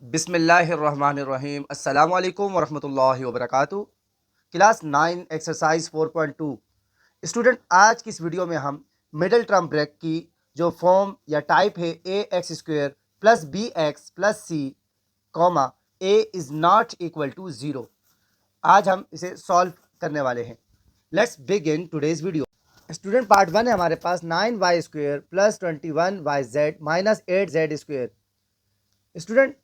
बिस्मिल्लाहिर्रहमानिर्रहीम अस्सलामु अलैकुम वरहमतुल्लाहि वबरकातुहू। Class 9 exercise 4.2। स्टूडेंट, आज की इस वीडियो में हम मिडिल टर्म ब्रेक की जो फॉर्म या टाइप है A X square plus B X plus C comma A is not equal to zero, आज हम इसे सॉल्व करने वाले हैं। Let's begin today's video. Student, part 1 है हमारे पास 9y square plus 21yz minus 8z square. Student,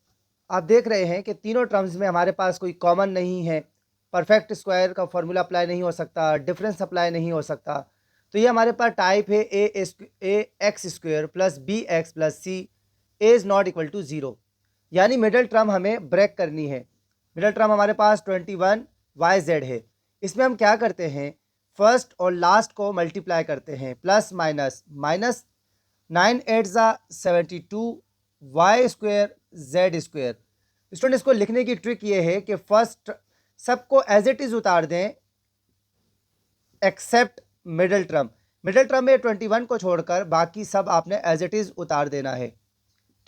आप देख रहे हैं कि तीनों टर्म्स में हमारे पास कोई कॉमन नहीं है, परफेक्ट स्क्वायर का फॉर्मूला अप्लाई नहीं हो सकता, डिफरेंस अप्लाई नहीं हो सकता। तो ये हमारे पास टाइप है A X square plus B X plus C A is not equal to zero, यानी मिडल टर्म हमें ब्रेक करनी है। मिडल टर्म हमारे पास 21yz है। इसमें हम क्या करते हैं, फर्स्ट और लास्ट को मल्टीप्लाई करते हैं, प्लस माइनस माइनस 9 8 ज़ा 72 Y square Z square. Student, इसको लिखने की ट्रिक ये है कि फर्स्ट सबको एज इट इज उतार दें except middle term. Middle term में 21 को छोड़कर बाकी सब आपने एज इट इज उतार देना है।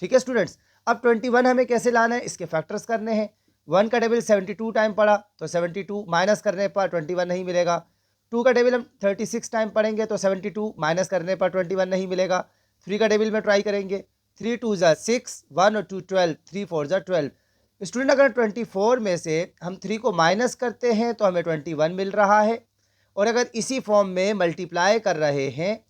ठीक है स्टूडेंट्स, अब 21 हमें कैसे लाना है, इसके फैक्टर्स करने हैं। 1 का टेबल 72 टाइम पढ़ा तो 72 माइनस करने पर 21 नहीं मिलेगा। 2 का टेबल हम 36 टाइम पढ़ेंगे तो 72 माइनस करने पर 21 नहीं मिलेगा। 3 का टेबल में ट्राई करेंगे, 3 2 ज़ा 6, 1 और 2 12, 3 4 ज़ा 12। स्टूडेंट, अगर 24 में से हम 3 को माइनस करते हैं तो हमें 21 मिल रहा है, और अगर इसी फॉर्म में मल्टीप्लाई कर रहे हैं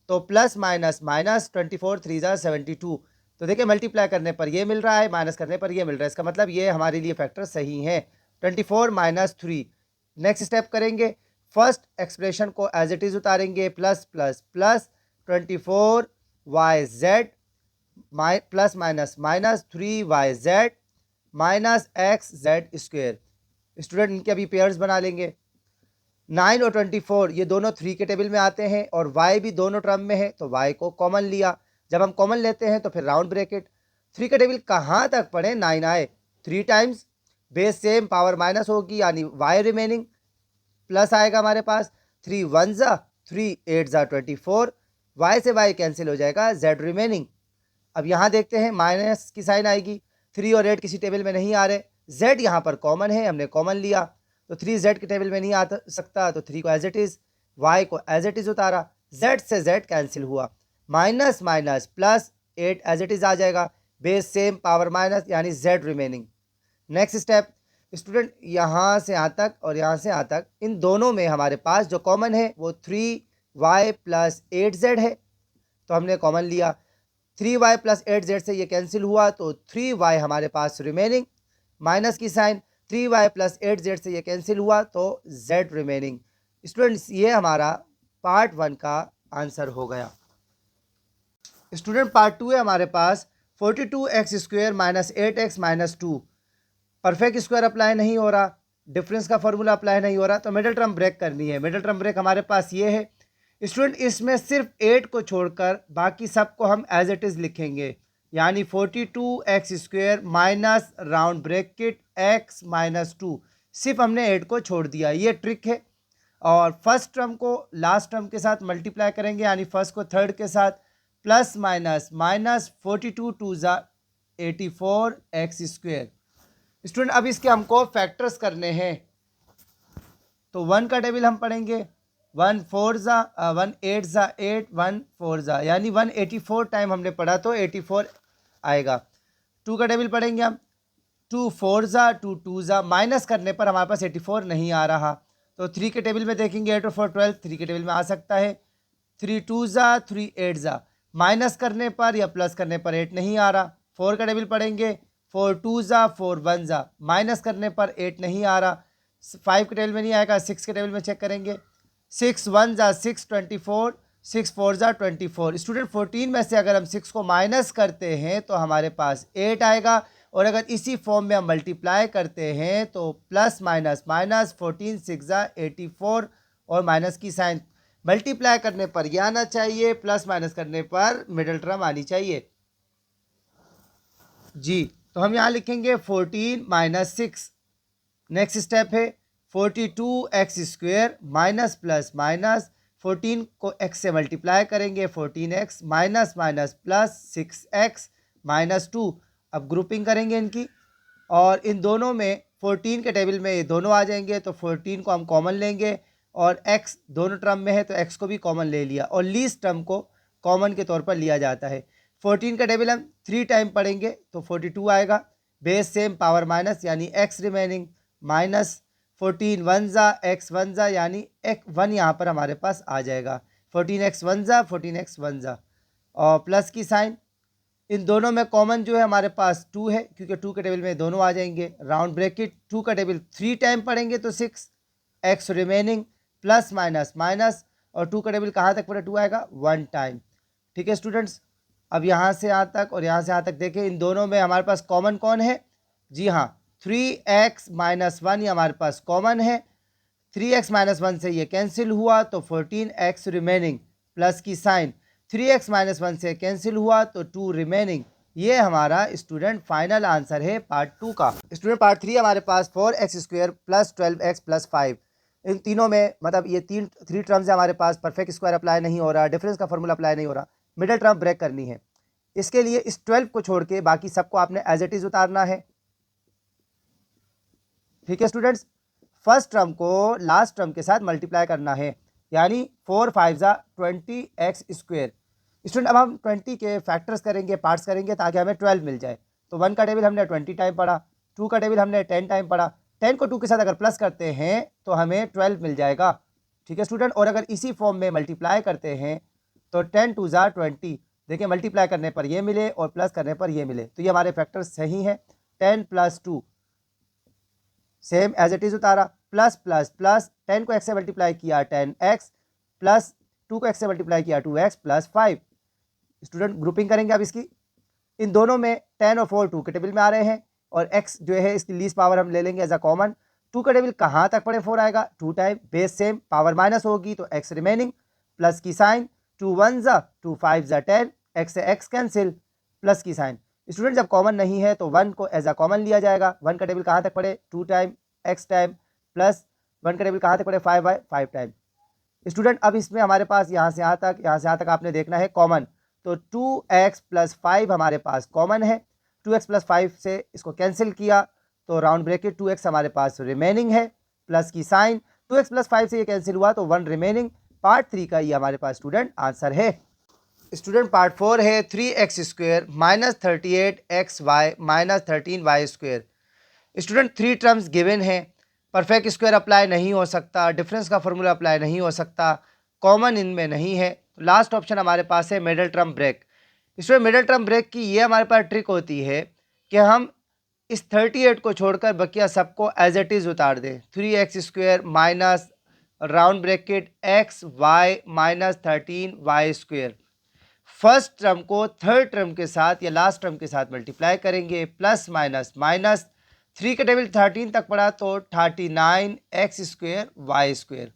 तो प्लस माइनस माइनस 24 3 ज़ा 72। तो देखिए, मल्टीप्लाई करने पर ये मिल रहा है, माइनस करने पर ये मिल रहा है, इसका मतलब ये हमारे लिए फैक्टर सही है। 24 माइनस 3। नेक्स्ट स्टेप करेंगे, फर्स्ट एक्सप्रेशन को एज इट इज उतारेंगे, plus plus plus 24yz plus minus minus 3yz minus X Z square. Student, इनके अभी पेयर्स बना लेंगे। 9 और 24 ये दोनों 3 के टेबल में आते हैं और y भी दोनों टर्म में है तो y को कॉमन लिया। जब हम कॉमन लेते हैं तो फिर राउंड ब्रैकेट। 3 का टेबल कहाँ तक पढ़े, 9 आए, 3 times base same power minus होगी, यानी y रिमेनिंग प्लस आएगा हमारे पास। 3 1 ज़ा 3, 8 ज़ा 24, y से y कैंसिल हो जाएगा, z रिमेनिंग। अब यहाँ देखते हैं माइनस की साइन आएगी, 3 और 8 किसी टेबल में नहीं आ रहे, z यहाँ पर कॉमन है, हमने कॉमन लिया तो 3z के टेबल में नहीं आ सकता, तो 3 को एज इट इज, y को एज इट इज उतारा, z से z कैंसिल हुआ, minus minus plus 8 as it is आ जाएगा, बेस सेम पावर माइनस, यानी z remaining. Next step student, यहाँ से यहाँ तक और यहाँ से यहाँ तक, इन दोनों में हमारे पास जो कॉमन है वो 3y प्लस 8z है, तो हमने कॉमन लिया। 3y प्लस 8z से ये कैंसिल हुआ तो 3y हमारे पास रिमेनिंग, माइनस की साइन, 3y प्लस 8z से ये कैंसिल हुआ तो z रिमेनिंग। स्टूडेंट्स, ये हमारा पार्ट 1 का आंसर हो गया। स्टूडेंट, पार्ट 2 है हमारे पास 42x square minus 8x minus 2। Perfect square apply नहीं हो रहा, डिफरेंस का फॉर्मूला अप्लाई नहीं हो रहा, तो मिडिल टर्म ब्रेक करनी है। मिडिल टर्म ब्रेक हमारे पास ये है स्टूडेंट, इसमें सिर्फ 8 को छोड़कर बाकी सबको हम एज इट इज़ लिखेंगे, यानी 42x square minus round bracket x minus 2, सिर्फ हमने 8 को छोड़ दिया, ये ट्रिक है। और फर्स्ट टर्म को लास्ट टर्म के साथ मल्टीप्लाई करेंगे, यानी फर्स्ट को थर्ड के साथ, प्लस माइनस माइनस 42 2 ज़ा 84x स्क्वेयर। स्टूडेंट, अब इसके हमको फैक्टर्स करने हैं, तो 1 का टेबल हम पढ़ेंगे, 1 4 ज़ा 1 8 ज़ा 8, 1 4 ज़ा, यानी 184 टाइम हमने पढ़ा तो 84 आएगा। 2 का टेबल पढ़ेंगे हम, 2 4 ज़ा 2 2 ज़ा, माइनस करने पर हमारे पास 84 नहीं आ रहा, तो 3 के टेबल में देखेंगे, 8 और 4 12, 3 के टेबल में आ सकता है। 3 2 ज़ा 3 8 ज़ा, माइनस करने पर या प्लस करने पर 8 नहीं आ रहा। 4 का टेबल पढ़ेंगे, 4 2 ज़ा 4 1 ज़ा, माइनस करने पर 8 नहीं आ रहा। 5 के टेबल में नहीं आएगा, 6 के टेबल में चेक करेंगे, 6 1 ज़ा 6 24, 6 4 ज़ा 24। स्टूडेंट, 14 में से अगर हम 6 को माइनस करते हैं तो हमारे पास 8 आएगा, और अगर इसी फॉर्म में हम मल्टीप्लाई करते हैं तो प्लस माइनस माइनस 14 6 ज़ा 84, और माइनस की साइन, मल्टीप्लाई करने पर यह आना चाहिए, प्लस माइनस करने पर मिडिल टर्म आनी चाहिए जी। तो हम यहाँ लिखेंगे 14 माइनस 6। नेक्स्ट स्टेप है 42x square minus plus minus, 14 को x से मल्टीप्लाई करेंगे, 14x minus minus plus 6x minus 2, अब ग्रुपिंग करेंगे इनकी, और इन दोनों में 14 के टेबल में ये दोनों आ जाएंगे, तो 14 को हम कॉमन लेंगे, और x दोनों टर्म में है तो x को भी कॉमन ले लिया, और लीस्ट टर्म को कॉमन के तौर पर लिया जाता है। 14 का टेबल हम 3 टाइम पढ़ेंगे तो 42 आएगा, बेस सेम पावर माइनस यानी x रिमेनिंग, माइनस 14 वन ज़ा एक्स वन ज़ा यानी एक वन यहाँ पर हमारे पास आ जाएगा, 14x वन ज़ा 14x वन ज़ा, और प्लस की साइन। इन दोनों में कॉमन जो है हमारे पास 2 है, क्योंकि 2 के टेबल में दोनों आ जाएंगे, राउंड ब्रैकेट 2 का टेबल 3 टाइम पढ़ेंगे तो 6x remaining, plus minus minus, और 2 का टेबल कहाँ तक पढ़े 2 आएगा 1 टाइम। ठीक है स्टूडेंट्स, अब यहाँ से यहाँ तक और यहाँ से यहाँ तक देखें, इन दोनों में हमारे पास कॉमन कौन है, जी हाँ 3x माइनस वन ये हमारे पास कॉमन है, 3x माइनस वन से ये कैंसिल हुआ तो 14x रिमेनिंग, प्लस की साइन, 3x माइनस वन से कैंसिल हुआ तो 2 रिमेनिंग। ये हमारा स्टूडेंट फाइनल आंसर है पार्ट 2 का। स्टूडेंट पार्ट 3 हमारे पास 4x square plus 12x plus 5, इन तीनों में मतलब ये थ्री टर्म्स है हमारे पास, परफेक्ट स्क्वायर अप्लाई नहीं हो रहा, डिफरेंस का फॉर्मूला अप्लाई नहीं हो रहा, मिडिल टर्म ब्रेक करनी है। इसके लिए इस 12 को छोड़ के बाकी सबको आपने एज इट इज उतारना है। ठीक है स्टूडेंट्स, फर्स्ट टर्म को लास्ट टर्म के साथ मल्टीप्लाई करना है, यानी 4 5 ज़ा 20x स्क्वायर। स्टूडेंट अब हम 20 के फैक्टर्स करेंगे, पार्ट्स करेंगे ताकि हमें 12 मिल जाए। तो 1 का टेबल हमने 20 टाइम पढ़ा, 2 का टेबल हमने 10 टाइम पढ़ा, 10 को 2 के साथ अगर प्लस करते हैं तो हमें 12 मिल जाएगा। ठीक है स्टूडेंट, और अगर इसी फॉर्म में मल्टीप्लाई करते हैं तो 10 2 ज़ा 20, देखिए मल्टीप्लाई करने पर ये मिले और प्लस करने पर ये मिले, तो ये हमारे फैक्टर्स सही हैं। 10 + 2 सेम एज इट इज उतारा, प्लस प्लस प्लस 10 को x से मल्टीप्लाई किया 10x, प्लस 2 को x से मल्टीप्लाई किया 2x प्लस 5। स्टूडेंट ग्रुपिंग करेंगे अब इसकी, इन दोनों में 10 और 4 2 के टेबल में आ रहे हैं, और x जो है इसकी लीस्ट पावर हम ले लेंगे एज अ कॉमन। 2 का टेबल कहाँ तक पड़े 4 आएगा 2 time, base same power minus होगी तो x रिमेनिंग, प्लस की साइन, 2 1 ज़ा 2 5 ज़ा 10, x से x कैंसिल, प्लस की साइन। स्टूडेंट जब कॉमन नहीं है तो 1 को एज अ कॉमन लिया जाएगा, 1 का टेबल कहाँ तक पड़े 2 टाइम x टाइम, प्लस 1 का टेबल कहाँ तक पड़े 5 टाइम। स्टूडेंट अब इसमें हमारे पास यहाँ से यहाँ तक आपने देखना है कॉमन, तो 2x प्लस 5 हमारे पास कॉमन है, 2x प्लस 5 से इसको कैंसिल किया तो राउंड ब्रैकेट 2x हमारे पास रिमेनिंग है, प्लस की साइन, 2x प्लस 5 से ये कैंसिल हुआ तो 1 रिमेनिंग। पार्ट 3 का ये हमारे पास स्टूडेंट आंसर है। स्टूडेंट पार्ट 4 है 3x square minus 38xy minus 13y square. Student 3 terms given है, परफेक्ट स्क्वायर अप्लाई नहीं हो सकता, डिफरेंस का फॉर्मूला अप्लाई नहीं हो सकता, कॉमन इनमें नहीं है, लास्ट ऑप्शन हमारे पास है मिडिल टर्म ब्रेक। इसमें मिडिल टर्म ब्रेक की ये हमारे पास ट्रिक होती है कि हम इस 38 को छोड़कर बकिया सबको एज इट इज़ उतार दें। 3x square minus round bracket x y minus 13y square, first term को थर्ड टर्म के साथ या लास्ट टर्म के साथ मल्टीप्लाई करेंगे, प्लस माइनस माइनस, 3 का टेबल 13 तक पढ़ा तो 39x स्क्वायर वाई स्क्वायर,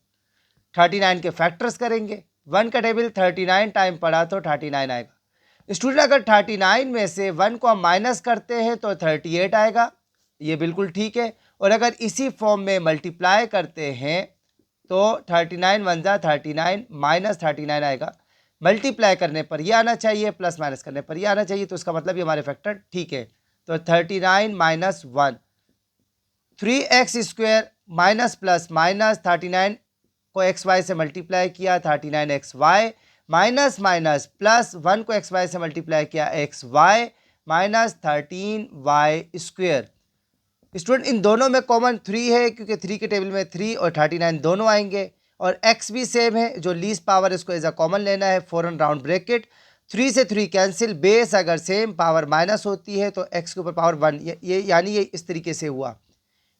39 के फैक्टर्स करेंगे, 1 का टेबल 39 टाइम पढ़ा तो 39 आएगा। स्टूडेंट अगर 39 में से 1 को हम माइनस करते हैं तो 38 आएगा, ये बिल्कुल ठीक है। और अगर इसी फॉर्म में मल्टीप्लाई करते हैं तो 39 1 ज़ा 39 माइनस 39 आएगा, मल्टीप्लाई करने पर ये आना चाहिए, प्लस माइनस करने पर ये आना चाहिए, तो इसका मतलब ये हमारे फैक्टर ठीक है। तो 39 minus 1, 3x square minus plus minus 39 को एक्स वाई से मल्टीप्लाई किया 39xy माइनस माइनस प्लस 1 को एक्स वाई से मल्टीप्लाई किया xy minus 13y square. Student in दोनों में कॉमन 3 है, क्योंकि 3 के टेबल में 3 और 39 दोनों आएंगे, और x भी सेम है, जो लीस्ट पावर इसको एज अ कॉमन लेना है, फॉरन राउंड ब्रैकेट 3 से 3 कैंसिल, बेस अगर सेम पावर माइनस होती है तो x के ऊपर पावर 1, ये यानी ये इस तरीके से हुआ,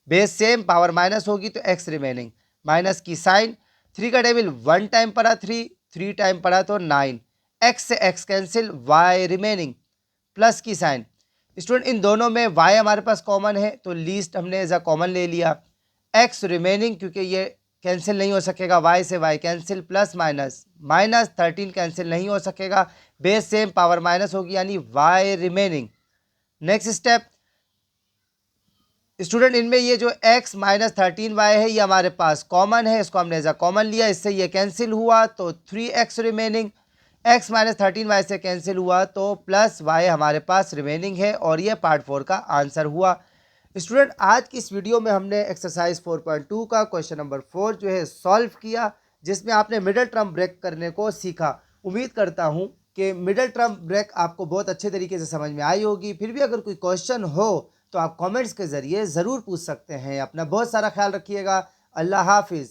बेस सेम पावर माइनस होगी तो x रिमेनिंग, माइनस की साइन, 3 का टेबल 1 टाइम पढ़ा 3 टाइम पढ़ा तो 9, x से x cancel, y remaining, plus की साइन। स्टूडेंट इन दोनों में y हमारे पास कॉमन है तो लीस्ट हमने एज अ कॉमन ले लिया, x रिमेनिंग क्योंकि ये कैंसिल नहीं हो सकेगा, y से y cancel, plus minus minus 13 cancel नहीं हो सकेगा, बेस सेम पावर माइनस होगी यानी y remaining. Next step student, इनमें ये जो x माइनस 13y है ये हमारे पास कॉमन है, इसको हमने एज अ कॉमन लिया, इससे ये कैंसिल हुआ तो 3x remaining. x minus 13y से कैंसिल हुआ तो प्लस y हमारे पास रिमेनिंग है और ये पार्ट 4 का आंसर हुआ। स्टूडेंट आज की इस वीडियो में हमने एक्सरसाइज 4.2 का क्वेश्चन नंबर 4 जो है सॉल्व किया, जिसमें आपने मिडिल टर्म ब्रेक करने को सीखा। उम्मीद करता हूँ कि मिडिल टर्म ब्रेक आपको बहुत अच्छे तरीके से समझ में आई होगी। फिर भी अगर कोई क्वेश्चन हो तो आप कमेंट्स के ज़रिए ज़रूर पूछ सकते हैं। अपना बहुत सारा ख्याल रखिएगा। अल्लाह हाफिज़।